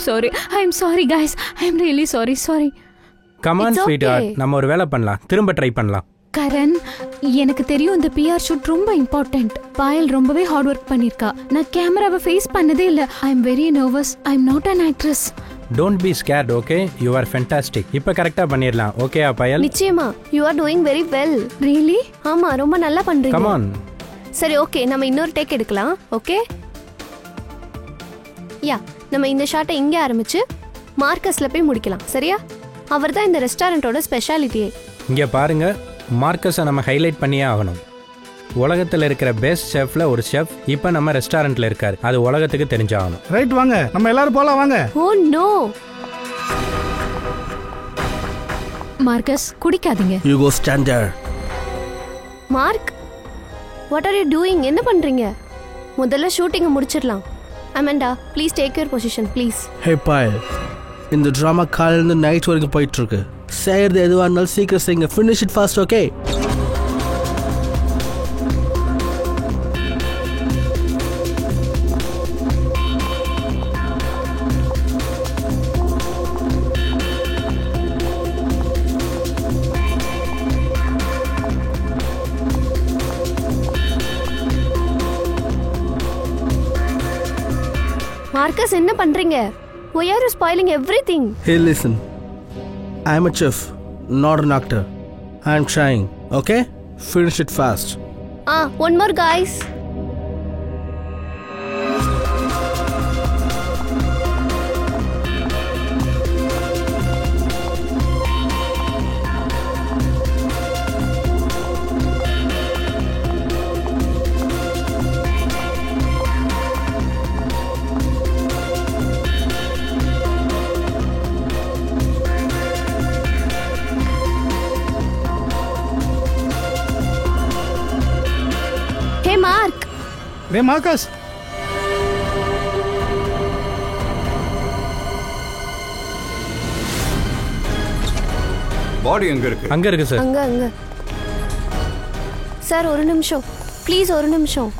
sorry. I'm sorry, guys. I'm really sorry. Come on, sweetheart. நம்ம ஒரு வேலை பண்ணலாம். திரும்ப ட்ரை பண்ணலாம். கரண், எனக்கு தெரியும் இந்த பிஆர் ஷூட் ரொம்ப இம்பார்ட்டன்ட். பாயல் ரொம்பவே ஹார்ட் ஒர்க் பண்ணிருக்கா. நான் கேமராவை ஃபேஸ் பண்ணதே இல்ல. I am very nervous. I am not an actress. Don't be scared, okay? You are fantastic. இப்ப கரெக்ட்டா பண்ணிரலாம். ஓகேயா பாயல்? நிச்சயமா. You are doing very well. Really? ஆமா, ரொம்ப நல்லா பண்றீங்க. Come on. சரி, ஓகே. நம்ம இன்னொரு டேக் எடுக்கலாம். ஓகே? யா, நம்ம இந்த ஷாட்டை இங்க ஆரம்பிச்சு மார்க்கஸ்ல போய் முடிக்கலாம். சரியா? அவர்தான் இந்த ரெஸ்டாரண்டோட ஸ்பெஷாலிட்டியே. இங்க பாருங்க, மார்க்கஸை நம்ம ஹைலைட் பண்ணியே ஆகணும். உலகத்தில் இருக்கிற பெஸ்ட் ஷெஃப்ல ஒரு ஷெஃப் இப்போ நம்ம ரெஸ்டாரண்ட்ல இருக்காரு. அது உலகத்துக்கு தெரிஞ்சாகணும். ரைட், வாங்க நம்ம எல்லாரும் போலாம் வாங்க. ஓ நோ மார்க்கஸ், குடிக்காதீங்க. You go stand there. Mark, what are you doing? என்ன பண்றீங்க? முதல்ல ஷூட்டிங்கை முடிச்சிடலாம். Amanda, please take your position please. Hey Payal, இந்த ட்ராமா காலையிலேருந்து நைட் வரைக்கும் போயிட்டு இருக்கு. செய்யறது எதுவாக இருந்தாலும் சீக்கிரம் செய்யுங்க. Finish it fast, okay? Marcus, என்ன பண்றீங்க? Why are you spoiling everything? Hey listen, I am a chef, not an actor. I am trying, okay? Finish it fast. One more guys. Hey Mark. Hey Marcus. பாடி எங்க இருக்கு? அங்க இருக்கு sir. அங்க sir, ஒரு நிமிஷம் please, ஒரு நிமிஷம்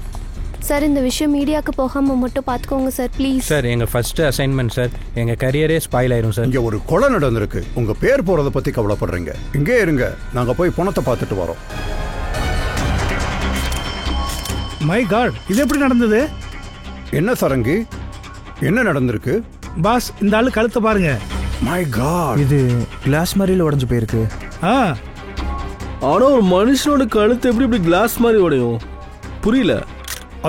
sir. இந்த விஷயம் மீடியாவுக்கு போகாம மட்டும் பார்த்துக்கோங்க சார், ப்ளீஸ். சார், எங்க ஃபர்ஸ்ட் அசைன்மெண்ட் சார். எங்க கரியரே ஸ்பாயில் ஆயிரும் சார். இங்க ஒரு கொலை நடந்திருக்கு. உங்க பேர் போறத பத்தி கவலைப்படுறீங்க. இங்கே இருங்க, நாங்க போய் பணத்தை பார்த்துட்டு வரோம். மை காட், இது எப்படி நடந்தது? என்ன சரங்கி, என்ன நடந்திருக்கு? பாஸ், இந்த ஆளு கழுத்தை பாருங்க. மை காட், இது கிளாஸ் மாதிரில உடைஞ்சு போயிருக்கு. ஆனா ஒரு மனுஷனோட கழுத்து எப்படி இப்படி கிளாஸ் மாதிரி உடையும்? புரியல.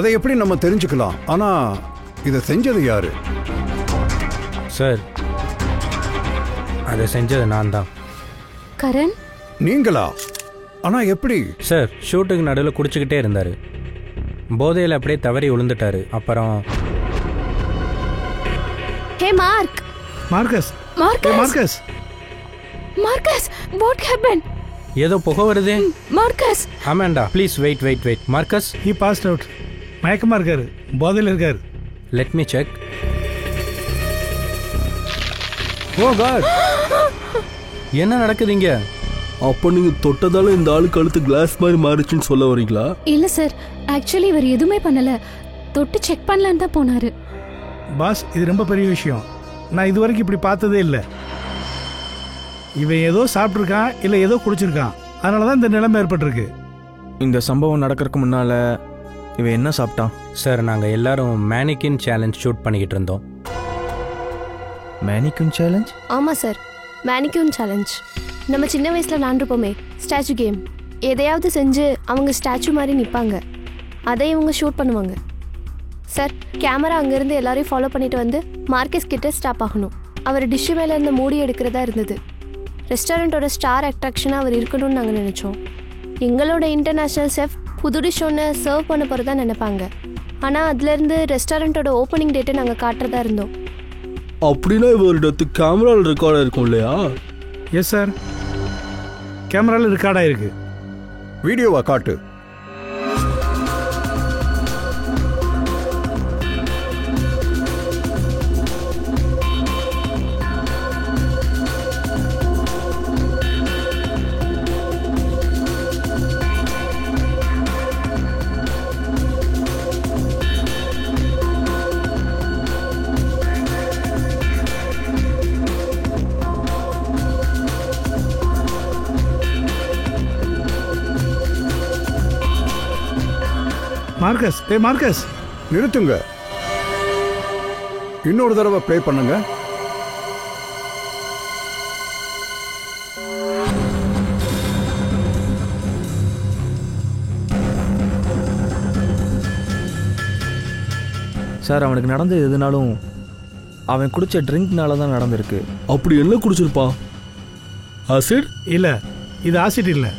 அதை எப்படி நம்ம தெரிஞ்சுக்கலாம்? ஆனா இதை செஞ்சது யாரு? சார், அதை செஞ்சது நான் தான். கரண், நீங்களா? ஆனா எப்படி? சார், ஷூட்டுக்கு நடுவில் குடிச்சுக்கிட்டே இருந்தாரு. போதையில் அப்படியே தவறி விழுந்துட்டாரு. அப்புறம் hey Mark. Marcus, Marcus, Marcus, what happen? ஏதோ புகை வருதே. Marcus, Amanda, please wait. Marcus, he passed out. மயக்கமா இருக்காரு, போதையில் இருக்காரு. Let me check. Oh God, என்ன நடக்குதுங்க? அப்போ நீங்க தொட்டதால இந்த ஆளு கழுத்து கிளாஸ் மாதிரி மாறிச்சுன்னு சொல்ல வரீங்களா? இல்ல சார், ஆக்சுவலி இவர் எதுவுமே பண்ணல. தொட்டு செக் பண்ணலான்னு தான் போனாரு. பாஸ், இது ரொம்ப பெரிய விஷயம். நான் இது வரைக்கும் இப்படி பார்த்ததே இல்லை. இவன் ஏதோ சாப்பிட்ருக்கான், இல்லை ஏதோ குடிச்சிருக்கான். அதனால தான் இந்த நிலைமை ஏற்பட்டிருக்கு. இந்த சம்பவம் நடக்கிறதுக்கு முன்னால இவன் என்ன சாப்பிட்டான்? சார், நாங்கள் எல்லாரும் மேனிக்கின் சேலஞ்ச் ஷூட் பண்ணிக்கிட்டு இருந்தோம். Mannequin challenge? ஆமா சார், மேனிக்யூன் சேலஞ்ச். நம்ம சின்ன வயசுல விளாண்டுருப்போமே, ஸ்டாச்சு கேம். எதையாவது செஞ்சு அவங்க ஸ்டாச்சு மாதிரி நிற்பாங்க. அதை இவங்க ஷூட் பண்ணுவாங்க. சார், கேமரா அங்கேருந்து எல்லாரையும் ஃபாலோ பண்ணிட்டு வந்து மார்க்கஸ் கிட்ட ஸ்டாப் ஆகணும். அவர் டிஷ்ஷு மேலே இருந்த மூடி எடுக்கிறதா இருந்தது. ரெஸ்டாரண்ட்டோட ஸ்டார் அட்ராக்ஷனாக அவர் இருக்கணும்னு நாங்கள் நினச்சோம். எங்களோட இன்டர்நேஷ்னல் செஃப் புது டிஷ் ஒன்று சர்வ் பண்ண போகிறதா நினைப்பாங்க. ஆனால் அதுலேருந்து ரெஸ்டாரண்ட்டோட ஓப்பனிங் டேட்டை நாங்கள் காட்டுறதா இருந்தோம். அப்படின்னா இவரோட கேமராவில் ரெக்கார்டாக இருக்கும் இல்லையா? எஸ் சார், கேமராவில் ரெக்கார்டாக இருக்கு. வீடியோவை காட்டு. மார்க்கஸ், மார்க்கஸ், நிறுத்துங்க. இன்னொரு தடவை ப்ளே பண்ணுங்க. சார் அவனுக்கு நடந்தது எதுனாலும் அவன் குடிச்ச ட்ரிங்க்னால தான் நடந்திருக்கு. அப்படி என்ன குடிச்சிருப்பான்? ஆசிட்? இல்லை, இது ஆசிட் இல்லை.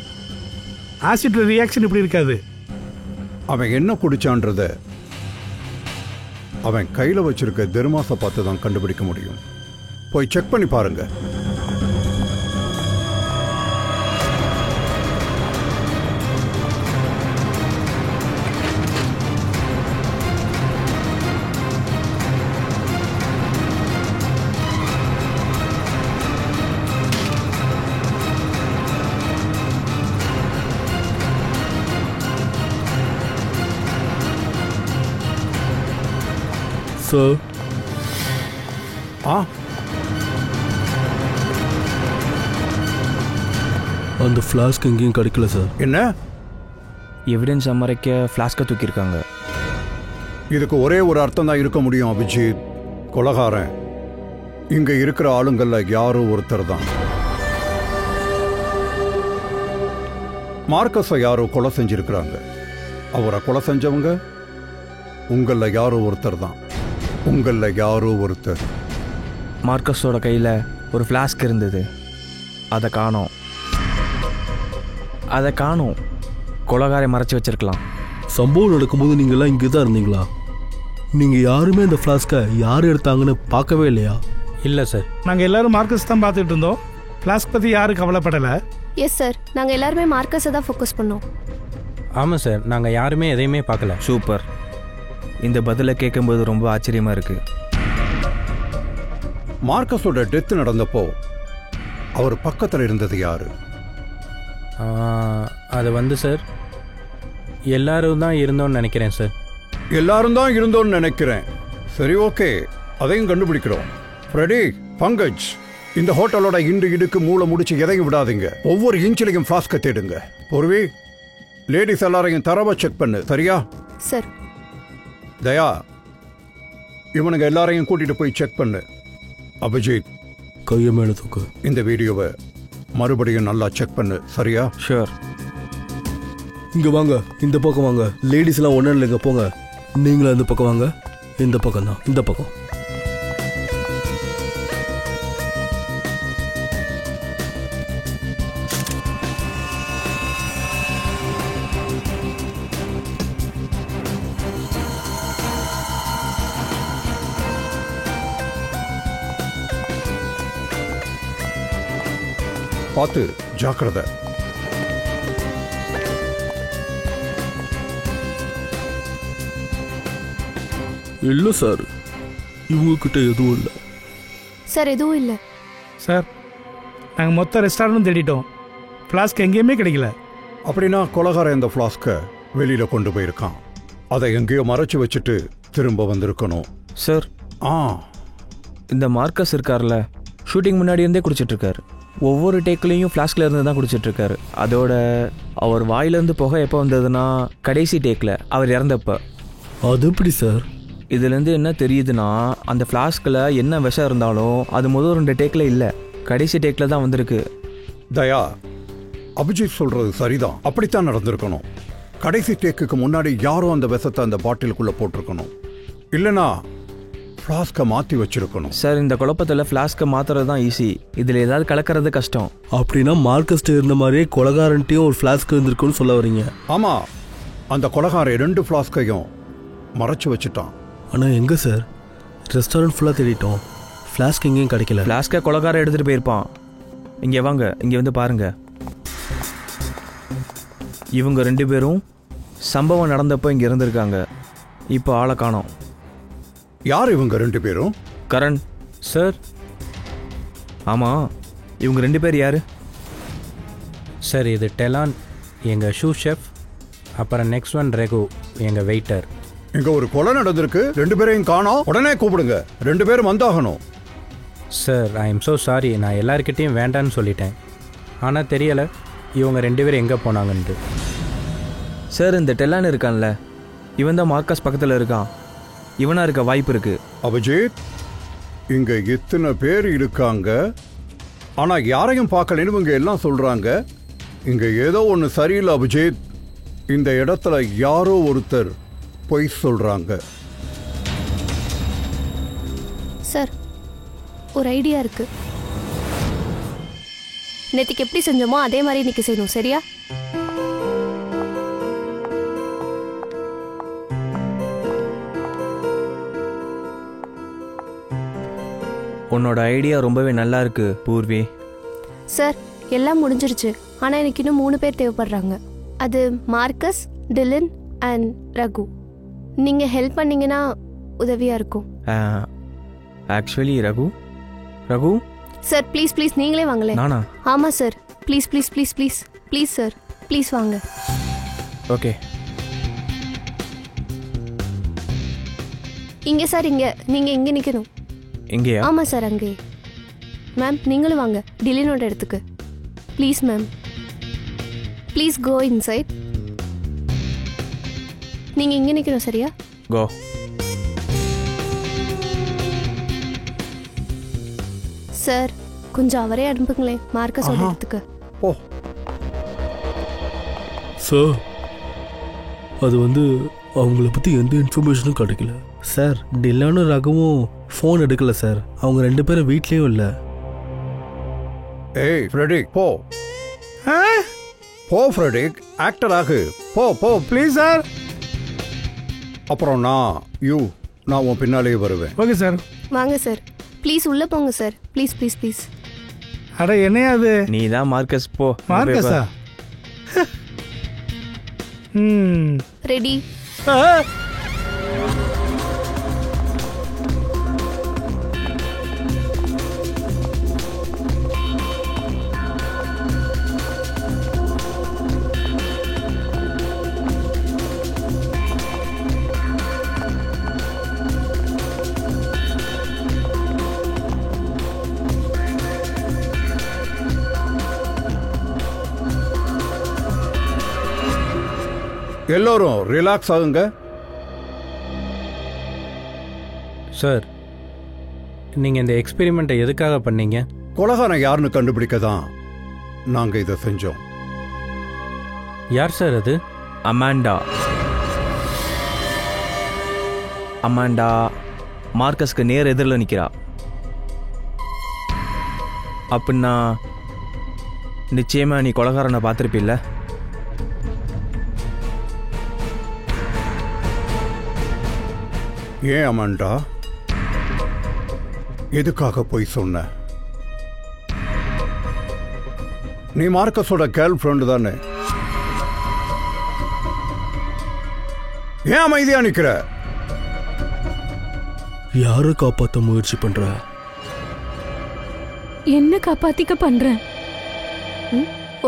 ஆசிட் ரியாக்ஷன் இப்படி இருக்காது. அவன் என்ன குடிச்சான்றத அவன் கையில் வச்சிருக்க தெர்மாஸை பார்த்து தான் கண்டுபிடிக்க முடியும். போய் செக் பண்ணி பாருங்க. சார், அந்த ஃப்ளாஸ்க் எங்கேயும் கிடைக்கல சார். என்ன எவிடன்ஸ் மறைக்க ஃப்ளாஸ்கை தூக்கியிருக்காங்க. இதுக்கு ஒரே ஒரு அர்த்தம் தான் இருக்க முடியும் அபிஜித். கொலகாரன் இங்க இருக்கிற ஆளுங்கள்ல யாரோ ஒருத்தர் தான். மார்க்கஸை யாரோ கொலை செஞ்சிருக்கிறாங்க. அவரை கொலை செஞ்சவங்க உங்கள யாரோ ஒருத்தர் தான். உங்கள யாரோ ஒருத்தர். மார்க்கஸோட கையில் ஒரு ஃப்ளாஸ்க் இருந்தது. அதை காணோம். கொலகாரை மறைச்சி வச்சிருக்கலாம். சம்பவம் நடக்கும்போது நீங்கள்லாம் இங்கே தான் இருந்தீங்களா? நீங்கள் யாருமே அந்த ஃப்ளாஸ்கை யார் எடுத்தாங்கன்னு பார்க்கவே இல்லையா? இல்லை சார், நாங்கள் எல்லாரும் மார்க்கஸ் தான் பார்த்துட்டு இருந்தோம். ஃப்ளாஸ்க் பற்றி யாரும் கவலைப்படலை. எஸ் சார், நாங்கள் எல்லாருமே மார்க்கஸை தான் ஃபோக்கஸ் பண்ணோம். ஆமாம் சார், நாங்கள் யாருமே எதையுமே பார்க்கல. சூப்பர். இந்த பதிலை கேட்கும்போது ரொம்ப ஆச்சரியமாக இருக்குது. மார்க்கஸோட டெத் நடந்தப்போ அவர் பக்கத்தில் இருந்தது யாரு? அது வந்து சார், எல்லாரும் தான் இருந்தோன்னு நினைக்கிறேன் சார். எல்லாரும் தான் இருந்தோன்னு நினைக்கிறேன். சரி, ஓகே, அதையும் கண்டுபிடிக்கிறோம். ஃப்ரெடி, பங்கஜ், இந்த ஹோட்டலோட இண்டு இடுக்கு மூளை முடிச்சு எதையும் விடாதீங்க. ஒவ்வொரு இன்ச்சிலையும் ஃப்ளாஸ்கை தேடுங்க. பொறுவி, லேடிஸ் எல்லாரையும் தரவா செக் பண்ணு. சரியா சார்? தயா, இவனுங்க எல்லாரையும் கூட்டிட்டு போய் செக் பண்ணு. அபிஜித், கையை மேலே தூக்கு. இந்த வீடியோவை மறுபடியும் நல்லா செக் பண்ணு. சரியா? ஷூர். இங்கே வாங்க, இந்த பக்கம் வாங்க. லேடிஸ்லாம் ஒன்றும் இல்லைங்க, போங்க. நீங்களும் இந்த பக்கம் வாங்க. இந்த பக்கம் தான், இந்த பக்கம். பார்த்து ஜாக்கிரதை. இல்லை சார், இவங்கக்கிட்ட எதுவும் இல்லை சார். எதுவும் இல்லை சார். நாங்கள் மொத்த ரெஸ்டாரண்ட்டும் தேடிட்டோம். ஃப்ளாஸ்க் எங்கேயுமே கிடைக்கல. அப்படின்னா கொலகாரன் இந்த ஃப்ளாஸ்கை வெளியில கொண்டு போயிருக்கான். அதை எங்கேயோ மறைச்சு வச்சுட்டு திரும்ப வந்திருக்கணும். சார், இந்த மார்க்கஸ் இருக்கார்ல, ஷூட்டிங் முன்னாடி இருந்தே குடிச்சிட்டு இருக்காரு. ஒவ்வொரு டேக்லையும் ஃப்ளாஸ்கில் இருந்து தான் குடிச்சிட்ருக்காரு. அதோட அவர் வாயிலேருந்து புகை எப்போ வந்ததுன்னா கடைசி டேக்கில் அவர் இறந்தப்போ. அது எப்படி சார்? இதுலேருந்து என்ன தெரியுதுன்னா, அந்த ஃப்ளாஸ்கில் என்ன விஷம் இருந்தாலும் அது முதல் 2 டேக்கில் இல்லை, கடைசி டேக்கில் தான் வந்திருக்கு. தயா, அபிஜித் சொல்றது சரிதான். அப்படித்தான் நடந்திருக்கணும். கடைசி டேக்குக்கு முன்னாடி யாரும் அந்த விஷத்தை அந்த பாட்டிலுக்குள்ளே போட்டிருக்கணும். இல்லைனா ஃப்ளாஸ்கை மாற்றி வச்சிருக்கணும். சார், இந்த குழப்பத்தில் ஃப்ளாஸ்கை மாற்றுறது தான் ஈஸி. இதில் ஏதாவது கலக்கிறது கஷ்டம். அப்படின்னா மார்க்கஸ்ட்டு இருந்த மாதிரியே கொலகாரன்ட்டையும் ஒரு ஃப்ளாஸ்க் இருந்திருக்குன்னு சொல்ல வரீங்க? ஆமாம், அந்த கொலகாரன் 2 ஃப்ளாஸ்கையும் மறைச்சு வச்சுட்டான். ஆனால் எங்கே சார்? ரெஸ்டாரண்ட் ஃபுல்லாக தேடிட்டோம், ஃப்ளாஸ்க் எங்கேயும் கிடைக்கல. ஃப்ளாஸ்கை கொலகாரன் எடுத்துகிட்டு போயிருப்பான். இங்கே வாங்க, இங்கே வந்து பாருங்க. இவங்க 2 பேரும் சம்பவம் நடந்தப்போ இங்கே இருந்திருக்காங்க. இப்போ ஆளை காணோம். யார் இவங்க 2 பேரும்? கரண் சார். ஆமாம், இவங்க 2 பேர் யார் சார்? இது டெலான், எங்கள் ஷூ ஷெஃப். அப்புறம் நெக்ஸ்ட் ஒன் ரெகு, எங்கள் வெயிட்டர். இங்க ஒரு கொலை நடந்திருக்கு, 2 பேரையும் காணோம். உடனே கூப்பிடுங்க, 2 பேரும் வந்தாகணும். Sir, I am so sorry. நான் எல்லாருக்கிட்டையும் வேண்டான்னு சொல்லிட்டேன். ஆனால் தெரியலை இவங்க 2 பேரும் எங்கே போனாங்கன்ட்டு. சார், இந்த டெலான் இருக்கான்ல, இவன் தான் மார்க்கஸ் பக்கத்தில் இருக்கான். இவனா இருக்க வாய்ப்பு இருக்கு. அபிஜித், இங்க இத்தனை பேர் இருக்காங்க, ஆனா யாரையும் பார்க்கலன்னு இவங்க எல்லாம் சொல்றாங்க. இங்க ஏதோ ஒன்று சரியில்லை அபிஜித். இந்த இடத்துல யாரோ ஒருத்தர் பொய் சொல்றாங்க. சார், ஒரு ஐடியா இருக்கு. நேற்றுக்கு எப்படி செஞ்சோமோ அதே மாதிரி இன்னைக்கு செய்யணும், சரியா? உன்னோட ஐடியா ரொம்பவே நல்லா இருக்கு பூர்வி. சார், எல்லாம் முடிஞ்சிருச்சு. ஆனால் எனக்கு இன்னும் 3 பேர் தேவைப்படுறாங்க. அது மார்க்கஸ், டிலன் அண்ட் ரகு. நீங்கள் ஹெல்ப் பண்ணீங்கன்னா உதவியாக இருக்கும். Actually Raghu sir, please please நீங்களே வாங்களேன். நானா? ஆமாம் sir, please please please please please sir, please வாங்க. ஓகே. இங்கே சார், இங்கே நீங்கள் இங்கே நிற்கணும். எங்கேயா? ஆமாம் சார், அங்கே. மேம், நீங்களும் வாங்க டிலினோட இடத்துக்கு. Please ma'am, please go inside. நீங்கள் இங்கே நிற்கணும், சரியா? கோ. சார், கொஞ்சம் அவரே அனுப்புங்களேன் மார்க்கஸோட இடத்துக்கு. ஓ சார், அது அவங்கள பற்றி எந்த இன்ஃபர்மேஷனும் கிடைக்கல சார். டில்லானும் ரகுவும் ஃபோன் எடுக்கல சார். அவங்க 2 பேரும் வீட்லேயும் இல்லை. ஏய் ஃப்ரெடிக், போ போ ஃப்ரெடிக், ஆக்டர் ஆகு. போ போ ப்ளீஸ் சார். அப்புறம் நான் உன் பின்னாலேயே வருவேன். Okay sir. வாங்க சார், ப்ளீஸ் உள்ளே போங்க சார், ப்ளீஸ் ப்ளீஸ் ப்ளீஸ். அட என்னையா அது? நீ தான் மார்க்கஸ், போ. மார்க்கஸா? ரெடி? எல்லோரும் ரிலாக்ஸ் ஆகுங்க. சார், நீங்கள் இந்த எக்ஸ்பெரிமெண்ட்டை எதுக்காக பண்ணீங்க? கொலகாரன் யாருன்னு கண்டுபிடிக்க தான் நாங்கள் இதை செஞ்சோம். யார் சார் அது? அமாண்டா. அமாண்டா மார்க்கஸ்க்கு நேர் எதிரில் நிற்கிறா. அப்படின்னா நிச்சயமா நீ கொலகாரனை பார்த்துருப்பில்ல? ஏன் அமாண்டா, எதுக்காக போய் சொன்ன? நீ மார்க்கஸோட கேர்ள் ஃப்ரெண்டு தானே? ஏன் அமைதியா நிக்கிற? யாரை காப்பாற்ற முயற்சி பண்ற? என்ன காப்பாத்திக்க பண்றேன்?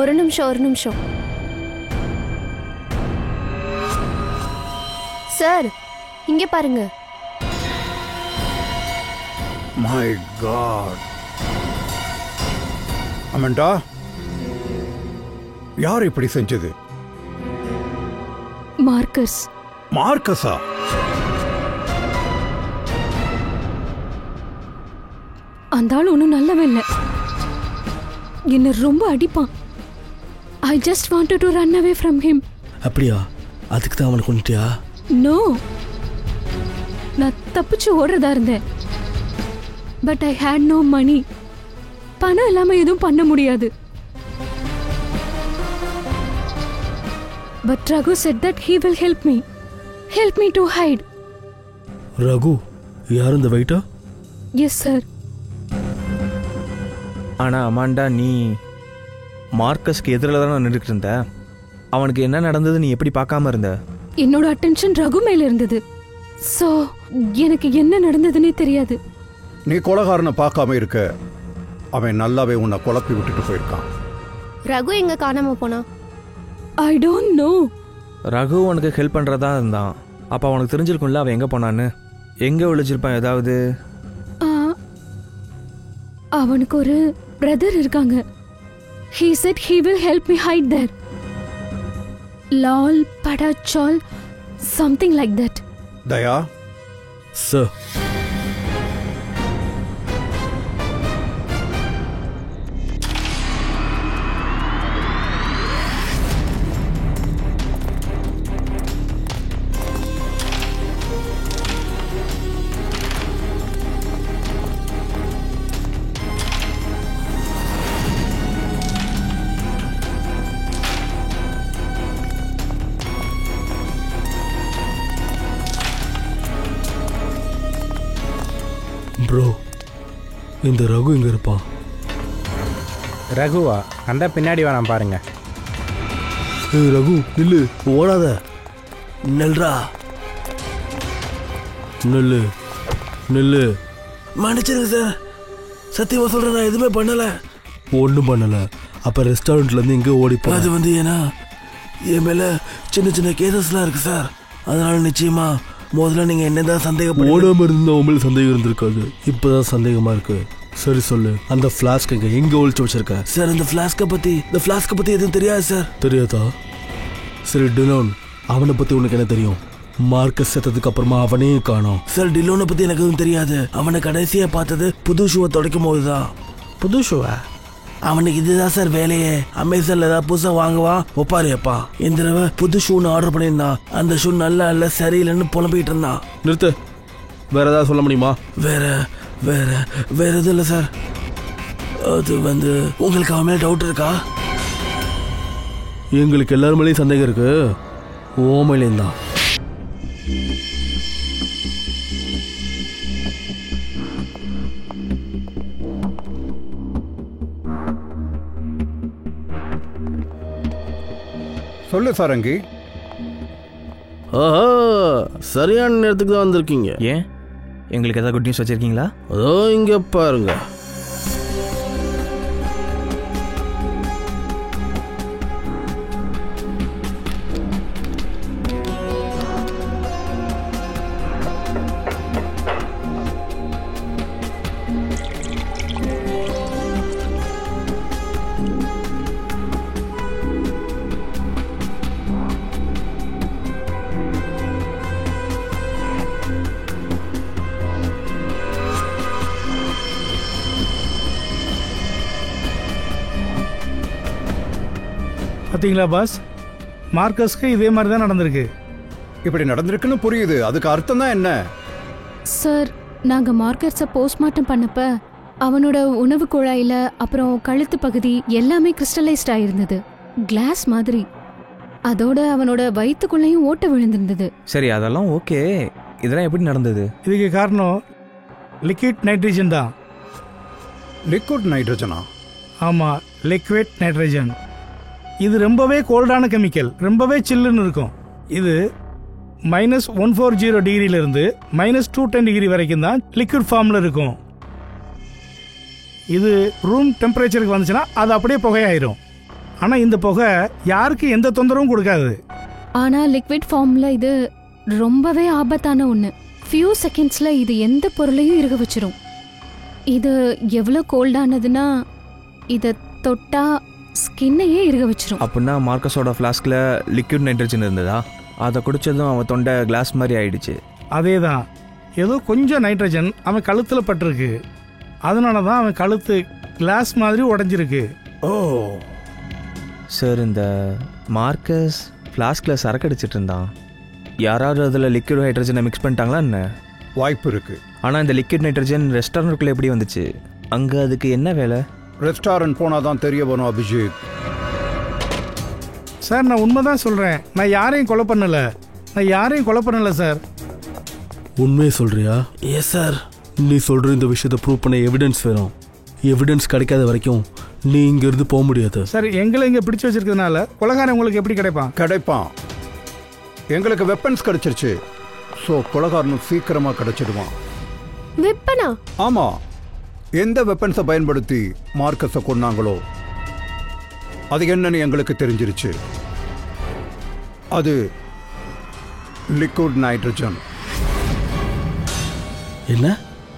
ஒரு நிமிஷம். சார், இங்கே பாருங்க. My God. அமாண்டா, யார் இப்படி செஞ்சது? மார்க்கஸ். மார்க்கஸா? அந்த ஆள் ஒன்றும் நல்லவன் இல்லை. என்னை ரொம்ப அடிப்பான். I just wanted to run away from him. அப்படியா? அதுக்கு தான் அவனை கொண்டுட்டியா? நோ, நான் தப்பிச்சு ஓடுறதா இருந்தேன். But I had no money. பணம் இல்லாம எதுவும் பண்ண முடியாது. But Raghu said that he will help me to hide. Raghu யார் இந்த வெயிட்டா? Yes sir. ஆனால் அமாண்டா, நீ மார்க்கஸ்க்கு எதிரில் தானே நின்றுட்டு இருந்த. அவனுக்கு என்ன நடந்தது நீ எப்படி பார்க்காம இருந்த? என்னோட அட்டென்ஷன் ரகு மேல இருந்தது. சோ எனக்கு என்ன நடந்ததுன்னே தெரியாது. நீ கொலகாரனை பார்க்காம இருக்க, அவன் நல்லாவே உன்னை குழப்பி விட்டுட்டு போயிருக்கான். ரகு எங்க காணாம போனா? I don't know. ரகு உனக்கு ஹெல்ப் பண்ணுறதா இருந்தான். அப்போ அவனுக்கு தெரிஞ்சிருக்கும்ல அவன் எங்கே போனான்னு. எங்கே விழிச்சிருப்பான் ஏதாவது? அவனுக்கு ஒரு பிரதர் இருக்காங்க. He said he will help me hide there. லால் படாச்சால் something like that. Daya, sir bro, இந்த ரகு இங்கே இருப்பான். ரகுவா? அந்த பின்னாடி வேணாம் பாருங்க. ஏய் ரகு, நில்லு, ஓடாத, நெல்றா, நெல்லு நெல்லு. மன்னிச்சிருங்க சார், சத்தியமாக சொல்கிறேன், நான் எதுவுமே பண்ணலை. ஒன்றும் பண்ணலை. அப்போ ரெஸ்டாரண்ட்லேருந்து எங்கே ஓடிப்போம்? அது வந்து ஏன்னா என் மேலே சின்ன சின்ன கேசஸ்லாம் இருக்குது சார். அதனால் நிச்சயமாக முதல்ல நீங்கள் என்ன தான் சந்தேகம் ஓடாமல் இருந்தால் உண்மையில சந்தேகம் இருந்திருக்காது. இப்போ தான் சந்தேகமாக இருக்கு. சரி சொல்லு, அந்த ஃப்ளாஸ்க் எங்கே ஒழிச்சு வச்சிருக்க? சார் இந்த ஃப்ளாஸ்கை பற்றி எதுவும் தெரியாது சார். தெரியாதா? சரி டிலோன், அவனை பற்றி உனக்கு என்ன தெரியும்? மார்க்கஸ் செத்ததுக்கு அப்புறமா அவனே காணோம். சார் டிலோனை பற்றி எனக்கு எதுவும் தெரியாது. அவனை கடைசியாக பார்த்தது புது ஷூவை துடைக்கும் போது தான். புது ஷூவா? அவனுக்கு இதுதான் சார் வேலையே. அமேசான்ல ஏதாவது புதுசாக வாங்குவான், ஒப்பாரியாப்பா. இந்த தடவை புது ஷூன்னு ஆர்டர் பண்ணியிருந்தான். அந்த ஷூ நல்லா இல்லை, சரியில்லைன்னு புலம்பிக்கிட்டு இருந்தான். நிறுத்து, வேற ஏதாவது சொல்ல முடியுமா? வேற வேற வேற எதுவும் இல்லை சார். அது வந்து உங்களுக்கு அவன் மேலே டவுட் இருக்கா? எங்களுக்கு எல்லாரும் மேலேயும் சந்தேகம் இருக்கு. ஓமையிலேயும் தான். சொல்லு சாரங்கி. ஆஹா, சரியான நேரத்துக்கு தான் வந்திருக்கீங்க. ஏன், எங்களுக்கு ஏதாவது குட் நியூஸ் வச்சுருக்கீங்களா? அதோ இங்கே பாருங்க. பார்த்தீங்களா பாஸ், மார்க்கஸ்க்கு இதே மாதிரி தான் நடந்திருக்கு. இப்படி நடந்திருக்குன்னு புரியுது. அதுக்கு அர்த்தம் தான் என்ன? சார், நாங்க மார்க்கர்ஸை போஸ்ட்மார்ட்டம் பண்ணப்ப அவனோட உணவு குழாயில அப்புறம் கழுத்து பகுதி எல்லாமே கிறிஸ்டலைஸ்ட் ஆயிருந்தது, கிளாஸ் மாதிரி. அதோட அவனோட வயிற்றுக்குள்ளேயும் ஓட்ட விழுந்திருந்தது. சரி, அதெல்லாம் ஓகே. இதெல்லாம் எப்படி நடந்தது? இதுக்கு காரணம் லிக்விட் நைட்ரஜன் தான். லிக்விட் நைட்ரஜனா? ஆமாம், லிக்விட் நைட்ரஜன். இது ரொம்பவே கோல்டான கெமிக்கல், ரொம்பவே சில்லுன்னு இருக்கும். இது -140 டிகிரியிலிருந்து -210 டிகிரி வரைக்கும் தான் லிக்விட் ஃபார்மில் இருக்கும். இது ரூம் டெம்பரேச்சருக்கு வந்துச்சுன்னா அது அப்படியே புகையாயிரும். ஆனால் இந்த புகை யாருக்கு எந்த தொந்தரவும் கொடுக்காது. ஆனால் லிக்விட் ஃபார்மில் இது ரொம்பவே ஆபத்தான ஒன்று. ஃபியூ செகண்ட்ஸில் இது எந்த பொருளையும் இருக வச்சிரும். இது எவ்வளோ கோல்டானதுன்னா இதை தொட்டா ஸ்கின்னையே இருக வச்சிரும். அப்படின்னா மார்க்கஸோட ஃப்ளாஸ்கில் லிக்விட் நைட்ரஜன் இருந்ததா? அதை குடிச்சதும் அவன் தொண்டை கிளாஸ் மாதிரி ஆயிடுச்சு. அதே தான், ஏதோ கொஞ்சம் நைட்ரஜன் அவன் கழுத்தில் பட்டிருக்கு. அதனால தான் அவன் கழுத்து கிளாஸ் மாதிரி உடஞ்சிருக்கு. ஓ சார், இந்த மார்க்கஸ் ஃப்ளாஸ்கில் சரக்கு அடிச்சிட்டு இருந்தான். யாராவது அதில் லிக்விட் நைட்ரஜனை மிக்ஸ் பண்ணிட்டாங்களா என்ன? வாய்ப்பு இருக்கு. ஆனால் இந்த லிக்விட் நைட்ரஜன் ரெஸ்டாரண்ட்டுக்குள்ளே எப்படி வந்துச்சு? அங்கே அதுக்கு என்ன வேலை? ரெஸ்டாரண்ட் போனால் தான் தெரிய வரும் அபிஜித். சார், நான் உண்மை தான் சொல்கிறேன். நான் யாரையும் கொலை பண்ணலை சார். உண்மையை சொல்றியா? Yes sir. நீ சொல்கிற இந்த விஷயத்தை ப்ரூவ் பண்ண எவிடன்ஸ் வேணும். எவிடன்ஸ் கிடைக்காத வரைக்கும் நீ இங்கேருந்து போக முடியாது. சார், எங்களை இங்கே பிடிச்சி வச்சிருக்கிறதுனால கொலைகாரன் உங்களுக்கு எப்படி கிடைப்பான்? எங்களுக்கு வெப்பன்ஸ் கிடைச்சிருச்சு. ஸோ கொலைகாரனும் சீக்கிரமாக கிடைச்சிடுவான். வெப்பனா? ஆமாம், எந்த வெப்பன்ஸை பயன்படுத்தி மார்க்கஸை கொன்னாங்களோ அது என்னன்னு எங்களுக்கு தெரிஞ்சிருச்சு. அது லிக்விட் நைட்ரஜன். என்ன?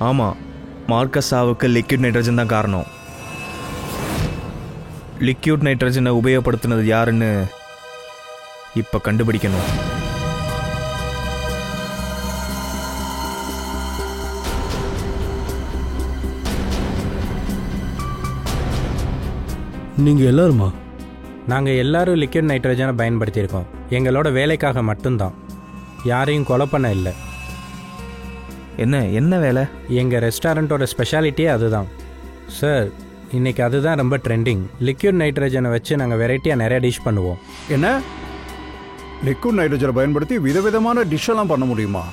ஆமாம், மார்க்கஸ் சாவுக்கு லிக்விட் நைட்ரஜன் தான் காரணம். லிக்விட் நைட்ரஜனை உபயோகப்படுத்தினது யாருன்னு இப்போ கண்டுபிடிக்கணும். நீங்கள் எல்லாருமா? நாங்கள் எல்லாரும் லிக்விட் நைட்ரஜனை பயன்படுத்தியிருக்கோம். எங்களோட வேலைக்காக மட்டும்தான். யாரையும் கொலை பண்ண இல்லை. என்ன வேலை? எங்கள் ரெஸ்டாரண்ட்டோட ஸ்பெஷாலிட்டியே அதுதான் சார். இன்றைக்கி அதுதான் ரொம்ப ட்ரெண்டிங். லிக்விட் நைட்ரஜனை வச்சு நாங்கள் வெரைட்டியாக நிறைய டிஷ் பண்ணுவோம். என்ன லிக்விட் நைட்ரஜனை பயன்படுத்தி விதவிதமான டிஷ்ஷெல்லாம் பண்ண முடியுமா?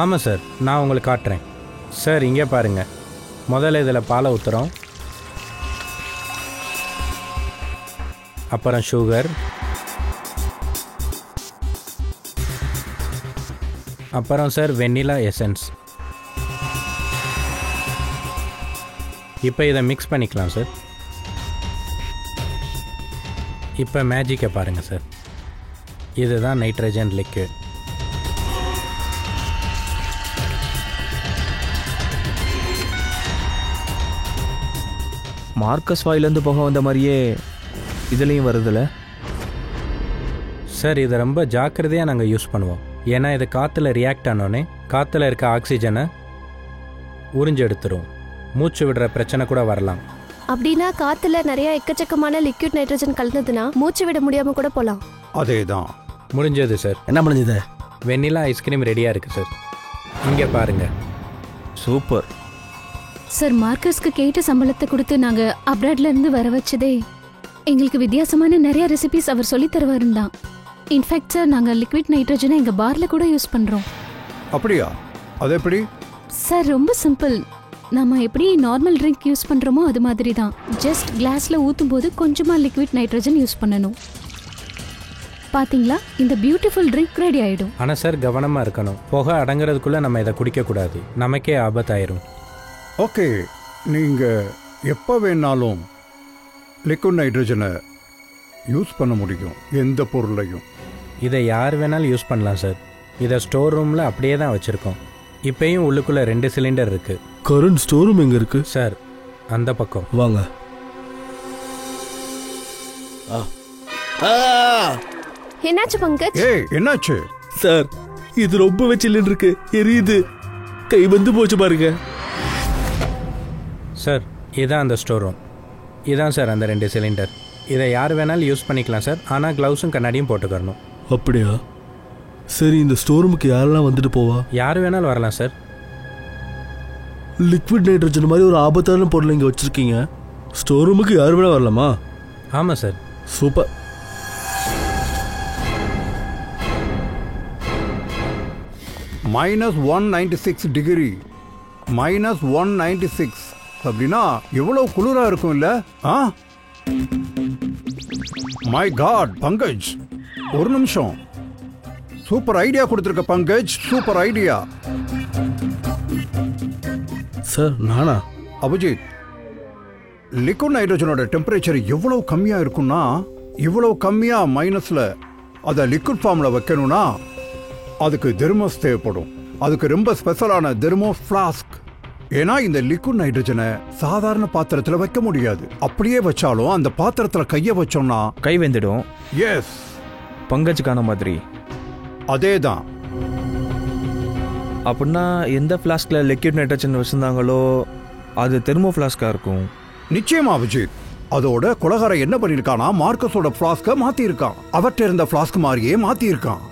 ஆமாம் சார், நான் உங்களுக்கு காட்டுறேன் சார். இங்கே பாருங்கள். முதல்ல இதில் பாலை ஊற்றுறோம், அப்புறம் சுகர், அப்புறம் சார் வெண்ணிலா எசன்ஸ். இப்போ இதை மிக்ஸ் பண்ணிக்கலாம் சார். இப்போ மேஜிக்கை பாருங்கள் சார். இதுதான் நைட்ரஜன் லிக்விட். மார்க்கஸ் வாயிலேருந்து போக வந்த மாதிரியே இதுலேயும் வருதுல்ல சார்? இதை ரொம்ப ஜாக்கிரதையாக நாங்கள் யூஸ் பண்ணுவோம். ஏன்னா இது காற்றுல ரியாக்ட் ஆனோடனே காற்றுல இருக்க ஆக்சிஜனை உறிஞ்செடுத்துரும். மூச்சு விடுற பிரச்சனை கூட வரலாம். அப்படின்னா காத்துல நிறைய எக்கச்சக்கமான லிக்விட் நைட்ரஜன் கலந்ததுன்னா மூச்சு விட முடியாம கூட போலாம். அதே தான். முடிஞ்சது சார். என்ன முடிஞ்சது? வெண்ணிலா ஐஸ்கிரீம் ரெடியாக இருக்குது சார். இங்கே பாருங்கள். சூப்பர் சார், மார்க்கஸ்க்கு கேட்ட சம்பளத்தை கொடுத்து நாங்கள் அப்ராட்லேருந்து வர வச்சதே எங்களுக்கு வித்தியாசமான நிறைய ரெசிபிஸ் அவர் சொல்லி தருவாருன்னு தான். இன்ஃபேக்ட் சார், நாங்கள் லிக்விட் நைட்ரஜனை எங்கள் பாரில் கூட யூஸ் பண்ணுறோம். அப்படியா? அது எப்படி? சார், ரொம்ப சிம்பிள். நம்ம எப்படி நார்மல் ட்ரிங்க் யூஸ் பண்ணுறோமோ அது மாதிரி தான். ஜஸ்ட் கிளாஸில் ஊற்றும் போது கொஞ்சமாக லிக்விட் நைட்ரஜன் யூஸ் பண்ணணும். பார்த்தீங்களா, இந்த பியூட்டிஃபுல் ட்ரிங்க் ரெடி ஆகிடும். ஆனால் சார், கவனமாக இருக்கணும். புகை அடங்குறதுக்குள்ளே நம்ம இதை குடிக்கக்கூடாது. நமக்கே ஆபத்தாயிரும். ஓகே, நீங்கள் எப்போ வேணாலும் லிக்விட் நைட்ரஜனை யூஸ் பண்ண முடியும், எந்த பொருளையும். இதை யார் வேணாலும் யூஸ் பண்ணலாம் சார். இதை ஸ்டோர் ரூமில் அப்படியே தான் வச்சுருக்கோம். இப்போயும் உள்ளுக்குள்ளே 2 சிலிண்டர் இருக்குது. கரண்ட் ஸ்டோர் ரூம் எங்கே இருக்குது சார்? அந்த பக்கம் வாங்க. என்னாச்சு பங்கஜ்? ஏய், என்னாச்சு சார்? இது ரொம்பவே சில்லுன்னு இருக்கு, எரியுது, கை வந்து போச்சு பாருங்க. சார், இதான் அந்த ஸ்டோர் ரூம். இதான் சார் அந்த 2 சிலிண்டர். இதை யார் வேணாலும் யூஸ் பண்ணிக்கலாம் சார். ஆனால் க்ளவுஸும் கண்ணாடியும் போட்டுக்கணும். அப்படியா? சரி, இந்த ஸ்டோர் ரூமுக்கு யாரெல்லாம் வந்துட்டு போவா? யார் வேணாலும் வரலாம் சார். லிக்விட் நைட்ரஜன் மாதிரி ஒரு ஆபத்தான பொருள் இங்கே வச்சுருக்கீங்க. ஸ்டோர் ரூமுக்கு யார் வேணா வரலாமா? ஆமாம் சார். சூப்பர். -196 டிகிரி. -196 அப்படின்னா எவ்வளவு குளிரா இருக்கும் இல்ல? மை காட் பங்கஜ், ஒரு நிமிஷம். சூப்பர் ஐடியா கொடுத்துருக்க பங்கஜ், சூப்பர் ஐடியா. சார், நானா? அபிஜித், லிக்விட் நைட்ரஜனோட டெம்பரேச்சர் எவ்வளவு கம்மியா இருக்கும்னா, இவ்வளவு கம்மியா மைனஸ்ல அதை லிக்விட் ஃபார்ம்ல வைக்கணும்னா அதுக்கு தெர்மோஸ் தேவைப்படும். அதுக்கு ரொம்ப ஸ்பெஷலான தெர்மோஸ் ஃப்ளாஸ்க். ஏன்னா இந்த லிக்விட் நைட்ரஜனை சாதாரண பாத்திரத்தில் வைக்க முடியாது. அப்படியே வச்சாலும் அந்த பாத்திரத்தில் கையை வச்சோம்னா கை வெந்துடும். எஸ், பங்கஜுக்கான மாதிரி. அதே தான். அப்படின்னா எந்த ஃப்ளாஸ்கில் லிக்விட் நைட்ரஜன் வச்சுருந்தாங்களோ அது தெர்மோ ஃப்ளாஸ்காக இருக்கும். நிச்சயமா அபிஜித். அதோட கொலகார என்ன பண்ணியிருக்கானா, மார்க்கஸோட ஃப்ளாஸ்கை மாற்றிருக்கான். அவற்றை இருந்த ஃப்ளாஸ்க் மாதிரியே மாற்றிருக்கான்.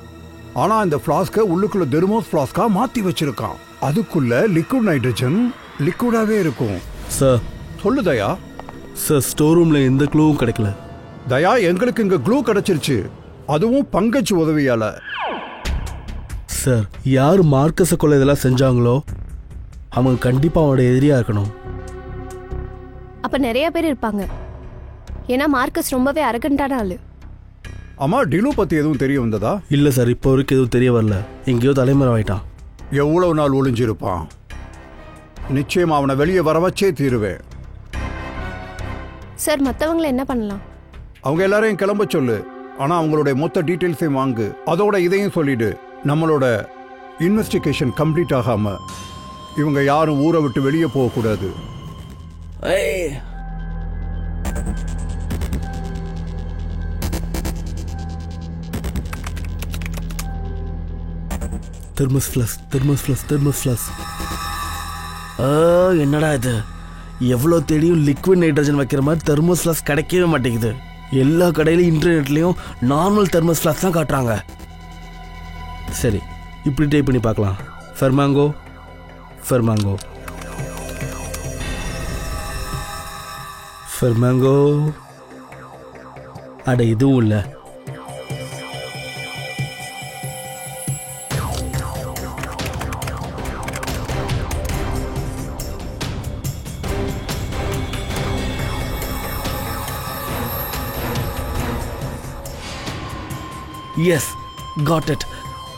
ஆனால் இந்த ஃப்ளாஸ்கை உள்ளுக்குள்ள தெர்மோஸ் ஃப்ளாஸ்கா மாற்றி வச்சிருக்கான். அதுக்குள்ள லிக்விட் நைட்ரஜன் லிக்விடாவே இருக்கும். சார், சொல்லு தயா. சார், ஸ்டோர் ரூம்ல எந்த க்ளூவும் கிடைக்கல. தயா, எங்களுக்கு இங்க க்ளூ கிடைச்சிருச்சு, அதுவும் பங்கஜ் உதவியால. சார், யார் மார்க்கஸை கொள்ள இதெல்லாம் செஞ்சாங்களோ அவங்க கண்டிப்பா அவனோட எதிரியா இருக்கணும். அப்ப நிறைய பேர் இருப்பாங்க. ஏன்னா மார்க்கஸ் ரொம்பவே அரகண்டான ஆளு. அம்மா, டிலு பத்தி எதுவும் தெரிய வந்ததா? இல்ல சார், இப்போ வரைக்கும் எதுவும் தெரிய வரல. எங்கேயோ தலைமறை ஆயிட்டான். எவ்வளவு நாள் ஒளிஞ்சிருப்பான்? நிச்சயமா அவனை வெளியே வர வச்சே தீருவேன். சார், மற்றவங்களை என்ன பண்ணலாம்? அவங்க எல்லாரையும் கிளம்ப சொல்லு. ஆனா அவங்களுடைய மொத்த டீட்டெயில்ஸையும் வாங்கு. அதோட இதையும் சொல்லிடு, நம்மளோட இன்வெஸ்டிகேஷன் கம்ப்ளீட் ஆகாம இவங்க யாரும் ஊரை விட்டு வெளியே போகக்கூடாது. Thermos plus, thermos plus, thermos plus. என்னடா இது? எவ்வளோ தேடியும் லிக்விட் நைட்ரஜன் வைக்கிற மாதிரி தெர்மோஸ் ஃப்ளாஸ்க் கிடைக்கவே மாட்டேங்குது. எல்லா கடையிலையும் இன்டர்நெட்லேயும் நார்மல் தெர்மோஸ் ஃப்ளாஸ்க் தான் காட்டுறாங்க. சரி, இப்படி டைப் பண்ணி பார்க்கலாம். ஃபெர்மாங்கோ ஃபெர்மாங்கோ ஃபெர்மாங்கோ. அட இதுவும் இல்லை. Yes, got it.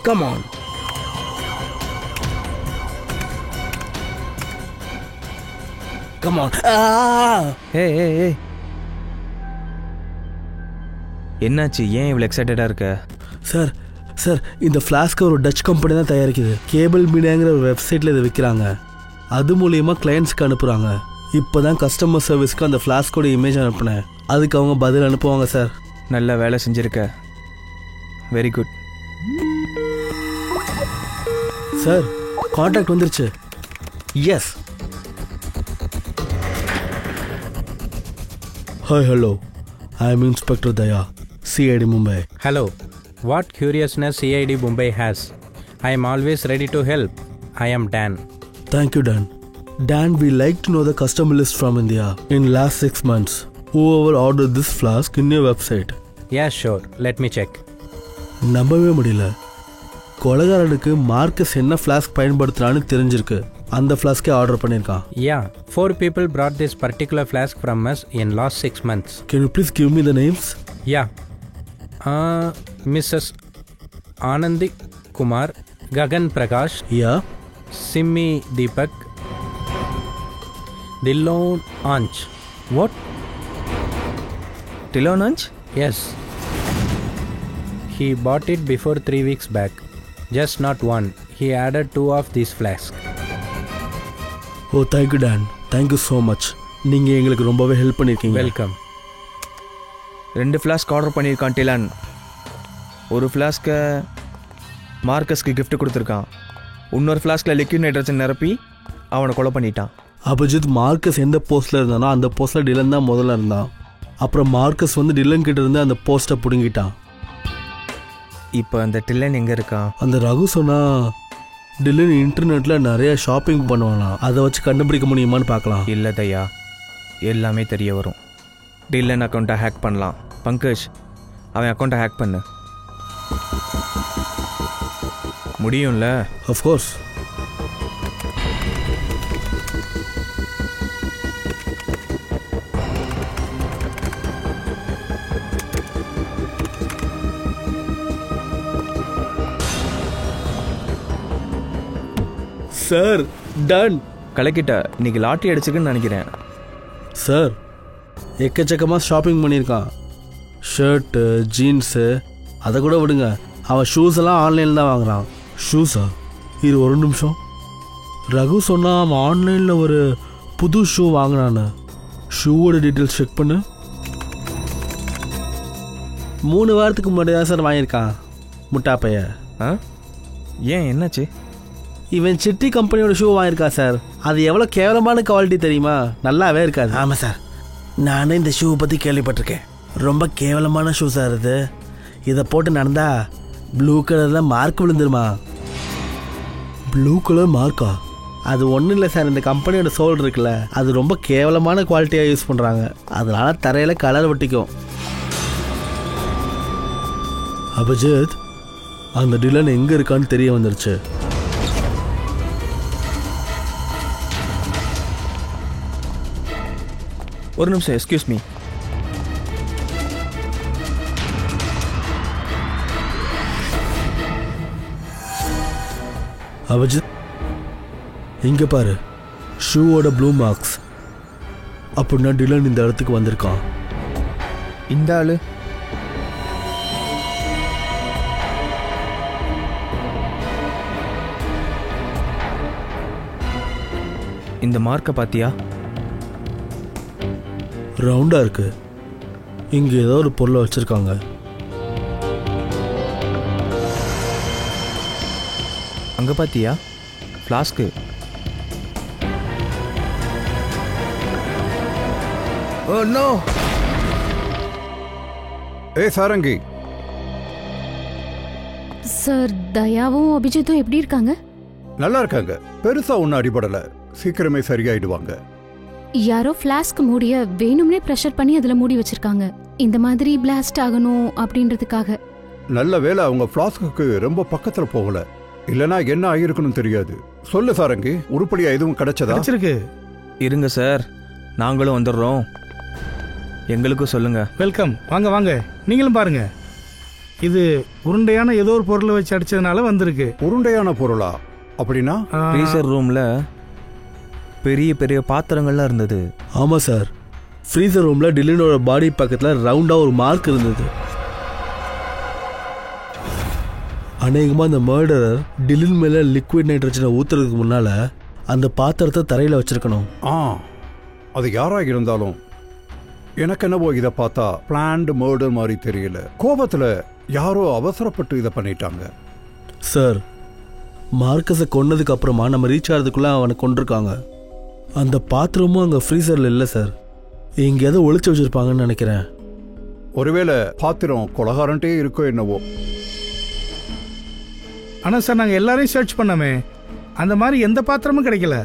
Come on. Come on. ஏய் என்னாச்சு? ஏன் இவ்வளோ எக்ஸைட்டடாக இருக்க? சார் சார், இந்த ஃப்ளாஸ்க்கை ஒரு டச் கம்பெனி தான் தயாரிக்குது. கேபிள் மீடியாங்கிற ஒரு வெப்சைட்டில் இதை விற்கிறாங்க. அது மூலியமாக கிளைண்ட்ஸ்க்கு அனுப்புகிறாங்க. இப்போ தான் கஸ்டமர் சர்வீஸ்க்கு அந்த ஃப்ளாஸ்கோட இமேஜ் அனுப்புனேன். அதுக்கு அவங்க பதில் அனுப்புவாங்க சார். நல்ல வேலை செஞ்சுருக்க. Very good. சார், கான்டாக்ட் வந்துருச்சு. Yes. Hi, hello. I am inspector Daya, CID Mumbai. Hello. What curiousness CID Mumbai has? I am always ready to help. I am Dan. Thank you, Dan. Dan, we like to know the customer list from India in last 6 months. Whoever ordered this flask in your website. Yeah, sure. Let me check. நம்பவே முடியல. கொலகாரனுக்கு Marcus என்ன flask பயன்படுத்துறான்னு தெரிஞ்சிருக்கு. அந்த ஃப்ளாஸ்கே order பண்ணியிருக்கான். Yeah, 4 people brought this particular flask from us in last 6 months. Can you please give me the names? Yeah. Mrs. Anandi Kumar, Gagan Prakash, Yeah. Simmi Deepak, Dillon Anch. What? Tilonanch? Yes. He bought it before 3 weeks back. Just not one. He added 2 of these flasks. Oh, thank you, Dan. Thank you so much. நீங்கள் எங்களுக்கு ரொம்பவே help பண்ணியிருக்கீங்க. Welcome. 2 flask order பண்ணியிருக்கான் டிலான். ஒரு ஃப்ளாஸ்க்கை மார்க்கஸ்க்கு gift கொடுத்துருக்கான். இன்னொரு ஃப்ளாஸ்கில் liquid nitrogen நிரப்பி அவனை கொலை பண்ணிட்டான். அபிஜித், மார்க்கஸ் எந்த போஸ்ட்டில் இருந்தானோ அந்த போஸ்ட்டில் டிலன் தான் முதல்ல இருந்தான். அப்புறம் மார்க்கஸ் வந்து டிலன் கிட்ட இருந்து அந்த போஸ்ட்டை பிடுங்கிட்டான். இப்போ அந்த டிலன் எங்கே இருக்கான்? அந்த ரகு சொன்னா டிலன் இன்டர்நெட்டில் நிறைய ஷாப்பிங் பண்ணுவானா, அதை வச்சு கண்டுபிடிக்க முடியுமான்னு பார்க்கலாம். இல்லை தயா, எல்லாமே தெரிய வரும். டிலன் அக்கௌண்ட்டை ஹேக் பண்ணலாம். பங்கஜ், அவன் அக்கௌண்ட்டை ஹேக் பண்ணு. முடியும்ல? அஃப்கோர்ஸ். Sir, done. கலக்கிட்ட. இன்னைக்கு லாட்ரி அடிச்சிருக்குன்னு நினைக்கிறேன். சார், எக்கச்சக்கமாக ஷாப்பிங் பண்ணியிருக்கான். ஷர்ட்டு, ஜீன்ஸு, அதை கூட விடுங்க. அவன் ஷூஸ் எல்லாம் ஆன்லைனில் தான் வாங்குறான். ஷூஸா? இது ஒரு நிமிஷம். ரகு சொன்னால் அவன் ஆன்லைனில் ஒரு புது ஷூ வாங்கினான்னு. ஷூவோட டீட்டெயில்ஸ் செக் பண்ணு. 3 வாரத்துக்கு முன்னாடி தான் சார் வாங்கியிருக்கான். முட்டாப்பைய. ஆ, ஏன் என்னாச்சு? இவன் சிட்டி கம்பெனியோட ஷூ வாங்கியிருக்கான் சார். அது எவ்வளோ கேவலமான குவாலிட்டி தெரியுமா? நல்லாவே இருக்காது. ஆமாம் சார், நானே இந்த ஷூவை பற்றி கேள்விப்பட்டிருக்கேன். ரொம்ப கேவலமான ஷூ சார் இது. இதை போட்டு நடந்தா ப்ளூ கலரில் மார்க் விழுந்துருமா? ப்ளூ கலர் மார்க்கா? அது ஒன்றும் இல்லை சார், இந்த கம்பெனியோட சோல் இருக்குல்ல, அது ரொம்ப கேவலமான குவாலிட்டியாக யூஸ் பண்ணுறாங்க. அதனால தரையில் கலர் ஒட்டிக்கும். அபிஜித், அந்த டிலன் எங்கே இருக்கான்னு தெரிய வந்துருச்சு. ஒரு நிமிஷம், எக்ஸ்கியூஸ் மீ. அபிஜித், இங்கே பாரு, ஷூவோட ப்ளூ மார்க்ஸ். அப்படின்னா டிலன் இந்த இடத்துக்கு வந்திருக்கான். இந்த ஆளு இந்த மார்க்கை பார்த்தியா? ரவுண்டாக இருக்கு. இங்கே ஏதோ ஒரு பொருளை வச்சுருக்காங்க. அங்கே பார்த்தியா? ஃப்ளாஸ்க்கு. Oh no. ஏய் சாரங்கி, சார் தயாவும் அபிஜித்தும் எப்படி இருக்காங்க? நல்லா இருக்காங்க. பெருசா ஒன்றும் அடிபடல. சீக்கிரமே சரியாயிடுவாங்க. யாரோ ஃப்ளாஸ்க் மூடிய வேணும்னே ப்ரெஷர் பண்ணி அதுல மூடி வச்சிருக்காங்க. இந்த மாதிரி பிளாஸ்ட் ஆகணும் அப்படின்றதுக்காக. நல்ல வேளை அவங்க ஃப்ளாஸ்க்கு ரொம்ப பக்கத்துல போகல. இல்லனா என்ன ஆயிருக்குன்னு தெரியாது. சொல்லு சாரங்கி, உருப்படியா எதுவும் கிடைச்சதா? கிடைச்சிருக்கு. இருங்க சார், நாங்களும் வந்துடுறோம், எங்களுக்கும் சொல்லுங்க. வெல்கம். வாங்க வாங்க, நீங்களும் பாருங்க. இது உருண்டையான ஏதோ ஒரு பொருளை வச்சு அடிச்சதுனால வந்திருக்கு. உருண்டையான பொருளா? அப்படின்னா ஃப்ரீசர் ரூம்ல பெரிய பெரிய பாத்திரங்கள்லாம் இருந்தது. ஆமா சார், ஃப்ரீசர் ரூம்ல டில்லினோட பாடி பக்கத்துல ரவுண்டா ஒரு மார்க் இருந்தது. அநேகமா அந்த மர்டரர் டில்லின் மேல லிக்விட் நைட்ரஜனை ஊத்துறதுக்கு முன்னால அந்த பாத்திரத்தை தரையில வச்சிருக்கணும். அது யாரா இருந்தாலும் எனக்கு என்னவோ இதை பார்த்தா பிளான்டு மர்டர் மாதிரி தெரியல. கோபத்துல யாரோ அவசரப்பட்டு இதை பண்ணிட்டாங்க. சார், மார்க்கஸை கொன்னதுக்கு அப்புறமா நம்ம ரீச் ஆகிறதுக்குள்ள அவனை கொண்டிருக்காங்க. அந்த பாத்திரமும் அங்கே ஃப்ரீசரில் இல்லை சார், எங்கேயாவது ஒளிச்சு வச்சிருப்பாங்கன்னு நினைக்கிறேன். ஒருவேளை பாத்திரம் கொலகாரன்ட்டே இருக்கோ என்னவோ. ஆனா சார், நாங்கள் எல்லாரையும் சர்ச் பண்ணோமே, அந்த மாதிரி எந்த பாத்திரமும் கிடைக்கல.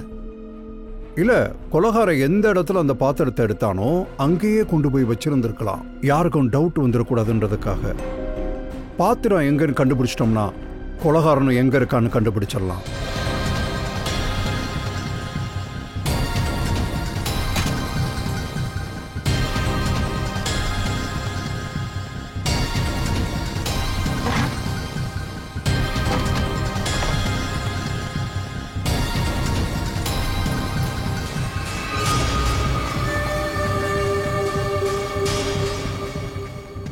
இல்ல, கொலகாரம் எந்த இடத்துல அந்த பாத்திரத்தை எடுத்தானோ அங்கேயே கொண்டு போய் வச்சிருந்திருக்கலாம். யாருக்கும் டவுட் வந்துடக்கூடாதுன்றதுக்காக. பாத்திரம் எங்கன்னு கண்டுபிடிச்சிட்டோம்னா கொலகாரனும் எங்க இருக்கான்னு கண்டுபிடிச்சிடலாம்.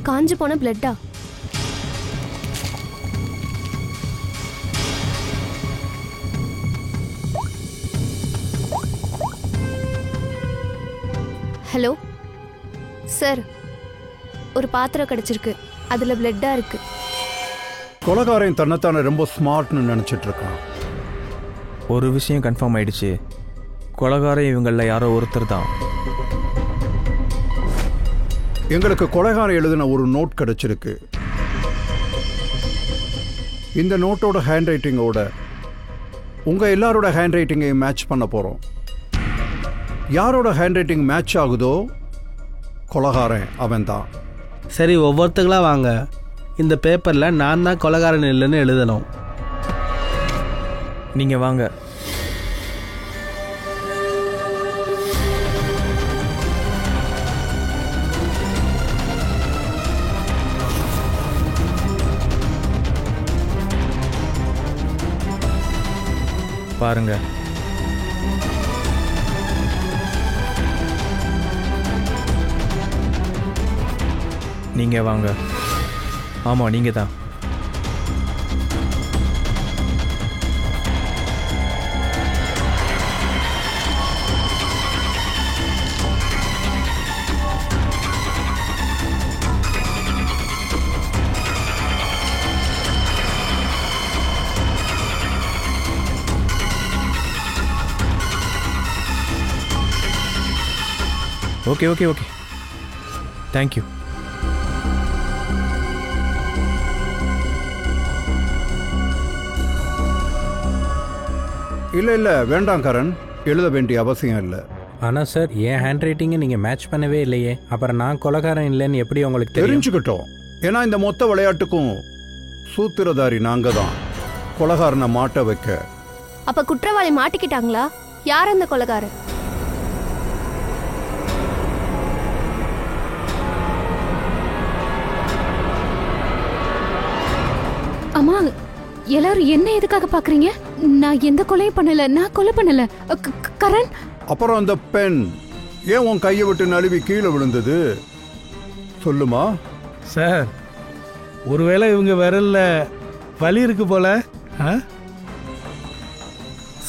காஞ்சு போன பிளட்டா? ஹலோ சார், ஒரு பாத்திரம் கிடைச்சிருக்கு, அதுல பிளட்டா இருக்கு. கொலகாரன் தன்னைத்தானே ரொம்ப ஸ்மார்ட்னு நினைச்சிட்டு இருக்கான். ஒரு விஷயம் கன்ஃபார்ம் ஆயிடுச்சு, கொலகாரம் இவங்கள யாரோ ஒருத்தர் தான். எங்களுக்கு கொலைகாரம் எழுதின ஒரு நோட் கிடைச்சிருக்கு. இந்த நோட்டோட ஹேண்ட் ரைட்டிங்கோட உங்க எல்லாரோட ஹேண்ட் ரைட்டிங்கையும் மேட்ச் பண்ண போறோம். யாரோட ஹேண்ட் ரைட்டிங் மேட்ச் ஆகுதோ கொலகாரன் அவன் தான். சரி, ஒவ்வொருத்தங்களா வாங்க. இந்த பேப்பர்ல நான் தான் கொலகாரன் இல்லைன்னு எழுதணும். நீங்க வாங்க. பாருங்க, நீங்க வாங்க. ஆமா, நீங்க தான். Okay okay okay, thank you. இல்லை வேண்டாம் கரண், எழுத வேண்டிய அவசியம் இல்லை. ஆனால் சார், என் ஹேண்ட் ரைட்டிங்கை நீங்கள் மேட்ச் பண்ணவே இல்லையே. அப்புறம் நான் கொலகாரன் இல்லைன்னு எப்படி உங்களுக்கு தெரிஞ்சுக்கிட்டோம்? ஏன்னா இந்த மொத்த விளையாட்டுக்கும் சூத்திரதாரி நாங்க தான், கொலகாரனை மாட்ட வைக்க. அப்ப குற்றவாளி மாட்டிக்கிட்டாங்களா? யார் அந்த கொலைகாரன்? அம்மா, எல்லாரும் என்ன எதுக்காக பாக்குறீங்க? நான் எந்த கொலையும் பண்ணல. நான் கொலை பண்ணல. கரண். அப்புறம் அந்த பெண் ஏன் உன் கையை விட்டு நழுவி கீழே விழுந்தது? சொல்லுமா சார். ஒருவேளை இவங்க விரல்ல வலி இருக்கு போல.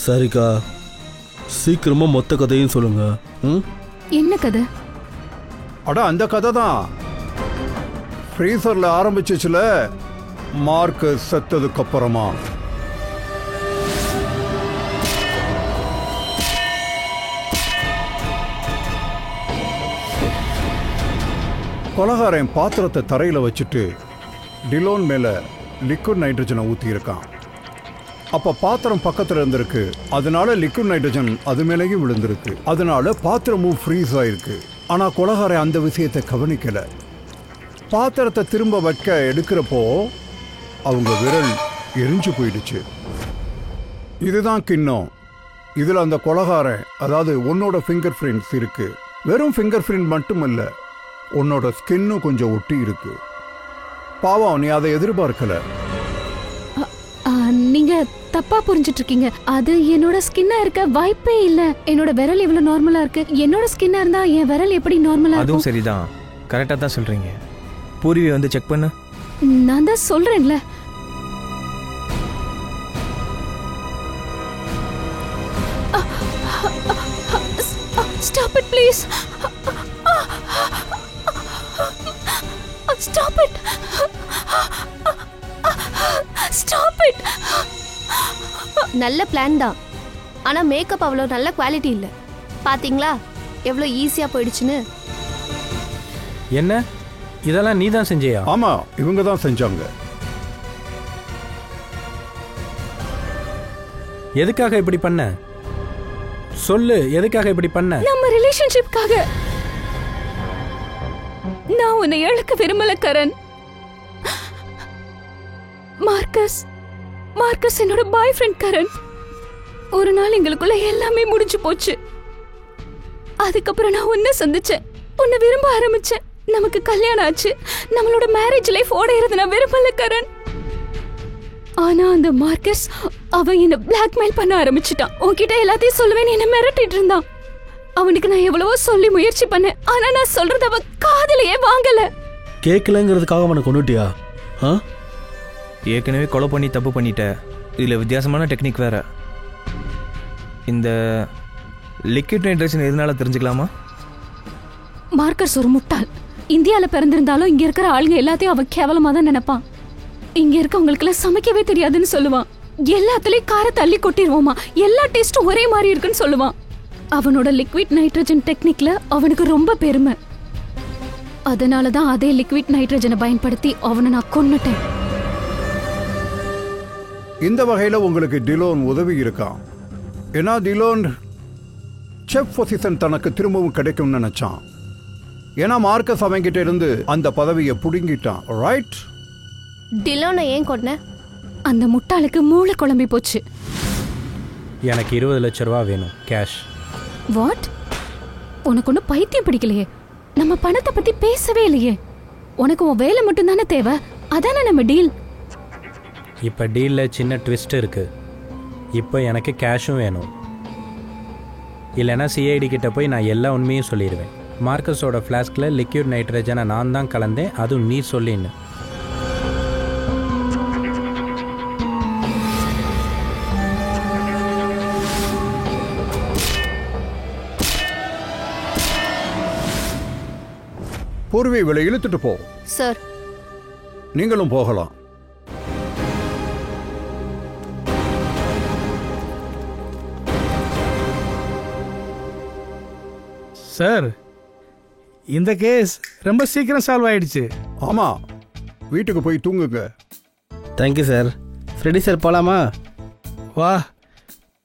சரிக்கா, சீக்கிரமா மொத்த கதையும் சொல்லுங்க. என்ன கதை? அட, அந்த கதை தான். ஃப்ரீசர்ல ஆரம்பிச்சிச்சுல, மார்க் செத்ததுக்கு அப்புறமா. கொலகாரன் பாத்திரத்தை தரையில் வச்சுட்டு டிலோன் மேலே லிக்விட் நைட்ரஜனை ஊற்றியிருக்கான். அப்போ பாத்திரம் பக்கத்தில் இருந்திருக்கு, அதனால லிக்விட் நைட்ரஜன் அது மேலேயும் விழுந்திருக்கு. அதனால பாத்திரமும் ஃப்ரீஸ் ஆயிருக்கு. ஆனால் கொலகாரன் அந்த விஷயத்தை கவனிக்கலை. பாத்திரத்தை திரும்ப வைக்க எடுக்கிறப்போ அவங்க விரல் எரிஞ்சு போயிடுச்சு. இதுதான் கிண்ணம். இதில் அந்த கொலகாரன், அதாவது உன்னோட ஃபிங்கர் பிரிண்ட்ஸ் இருக்கு. வெறும் ஃபிங்கர் பிரிண்ட் மட்டும் இல்லை, உன்னோட ஸ்கின்னும் கொஞ்சம் ஒட்டி இருக்கு. பாவம், நீ அதை எதிர்பார்க்கல. நீங்க தப்பா புரிஞ்சிட்டு இருக்கீங்க. அது என்னோட ஸ்கின்னா இருக்க வாய்ப்பே இல்ல. என்னோட விரல் இவ்வளவு நார்மலா இருக்கு. என்னோட ஸ்கின்னா இருந்தா என் விரல் எப்படி நார்மலா இருக்கும்? அதுவும் சரிதான், கரெக்டா தான் சொல்றீங்க. பூர்வி வந்து செக் பண்ணு. நான் தான் சொல்றேன்ல. Stop it, please. Stop it. Stop it. நல்ல பிளான் தான், ஆனா மேக்கப் அவ்வளோ நல்ல குவாலிட்டி இல்லை. பாத்தீங்களா எவ்வளோ ஈஸியா போயிடுச்சுன்னு? என்ன இதெல்லாம் நீ தான் செஞ்சியா? ஆமா, இவங்க தான் செஞ்சாங்க. எதுக்காக இப்படி பண்ண? சொல்லு, எதுக்காக இப்படி பண்ண? நம்ம ரிலேஷன்ஷிப்காக. நான் உன்னை இழக்க விரும்பல கரண். மார்க்கஸ் என்னோட பாய் ஃப்ரெண்ட் கரண். ஒரு நாள் எங்களுக்குள்ள எல்லாமே முடிஞ்சு போச்சு. அதுக்கப்புறம் நான் உன்னை சந்திச்சேன், உன்னை விரும்ப ஆரம்பிச்சேன். நமக்கு கல்யாணம் ஆச்சு. நம்மளோட மேரேஜ் லைஃப் ஓடையிறது நான் விரும்பல கரண். ஆனா அந்த மார்க்கஸ் அவன் என்ன பிளாக்மெயில் பண்ண ஆரம்பிச்சுட்டான். உன்கிட்ட எல்லாத்தையும் சொல்லுவேன் என்ன மிரட்டிட்டு இருந்தான். அவனுக்கு நான் எவ்வளவோ சொல்லி முயற்சி பண்ணேன், ஆனா நான் சொல்றது அவன் காதுலயே வாங்கல. கேட்கலங்கிறதுக்காக அவனை கொண்டுட்டியா? ஏற்கனவே கொலை பண்ணி தப்பு பண்ணிட்ட. இதில் வித்தியாசமான டெக்னிக் வேற. இந்த லிக்விட் நைட்ரஜன் எதனால தெரிஞ்சுக்கலாமா? மார்க்கஸ் ஒரு முட்டாள். இந்தியாவில் பிறந்திருந்தாலும் இங்க இருக்கிற ஆளுங்க எல்லாத்தையும் அவன் கேவலமா தான் நினைப்பான். இங்க இருக்கவங்களுக்குலாம் சமைக்கவே தெரியாதுன்னு சொல்லுவான். எல்லாத்துலயும் காரை தள்ளி கொட்டிடுவோமா, எல்லா டேஸ்டும் ஒரே மாதிரி இருக்குன்னு சொல்லுவான். அவனோட லிக்விட் நைட்ரஜன் டெக்னிக்ல அவனுக்கு ரொம்ப பெருமை. அதனாலதான் அதே லிக்விட் நைட்ரஜனை பயன்படுத்தி அவனை நான் கொன்னுட்டேன். இந்த வகையில் உங்களுக்கு டிலோன் உதவி இருக்கான். ஏன்னா டிலோன் செஃப் பொசிஷன் தனக்கு திரும்பவும் கிடைக்கும்னு நினைச்சான். ஏன்னா மார்க்கஸ் அவங்கிட்ட இருந்து அந்த பதவியை புடுங்கிட்டான். ரைட்? டிலோனை ஏன் கொன்ன? அந்த முட்டாளுக்கு மூளை குழம்பி போச்சு. எனக்கு 20 லட்ச ரூபா வேணும், கேஷ். வாட்? உனக்கு ஒன்றும் பைத்தியம் பிடிக்கலையே. நம்ம பணத்தை பத்தி பேசவே இல்லையே. உனக்கு உன் வேலை மட்டும் தானே தேவை, அதானே நம்ம டீல். இப்போ டீலில் சின்ன ட்விஸ்ட் இருக்கு. இப்போ எனக்கு கேஷும் வேணும். இல்லைன்னா சிஐடி கிட்ட போய் நான் எல்லா உண்மையும் சொல்லிடுவேன். மார்க்கஸோட ஃப்ளாஸ்கில் லிக்விட் நைட்ரஜனை நான் தான் கலந்தேன், அதுவும் நீ சொல்லின்னு. பூர்வி இவளை இழுத்துட்டு போ. சார், நீங்களும் போகலாம். சார், இந்த கேஸ் ரொம்ப சீக்கிரம் சால்வ் ஆயிடுச்சு. ஆமா, வீட்டுக்கு போய் தூங்குங்க. Thank you sir. ஃப்ரெடி சார் போகலாமா? வா,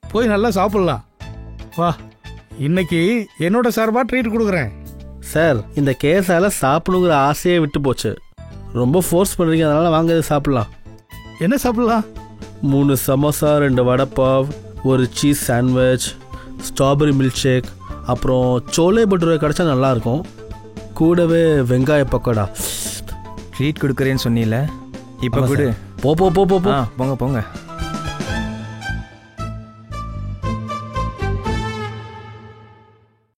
போய் நல்லா சாப்பிடலாம். வா, இன்னைக்கு என்னோட சார்பாக ட்ரீட் கொடுக்குறேன். சார், இந்த கேஸால் சாப்பிடுங்கிற ஆசையே விட்டு போச்சு. ரொம்ப ஃபோர்ஸ் பண்ணுறீங்க, அதனால் வாங்க சாப்பிட்லாம். என்ன சாப்பிடலாம்? 3 சமோசா, 2 வடைப்பாவ், ஒரு cheese sandwich, strawberry milkshake, அப்புறம் சோலே பட்டூரா கிடச்சா நல்லாயிருக்கும். கூடவே வெங்காய பக்கோடா. ட்ரீட் கொடுக்குறேன்னு சொன்னீல, இப்போ கொடு. போ போ போ போ. போங்க போங்க.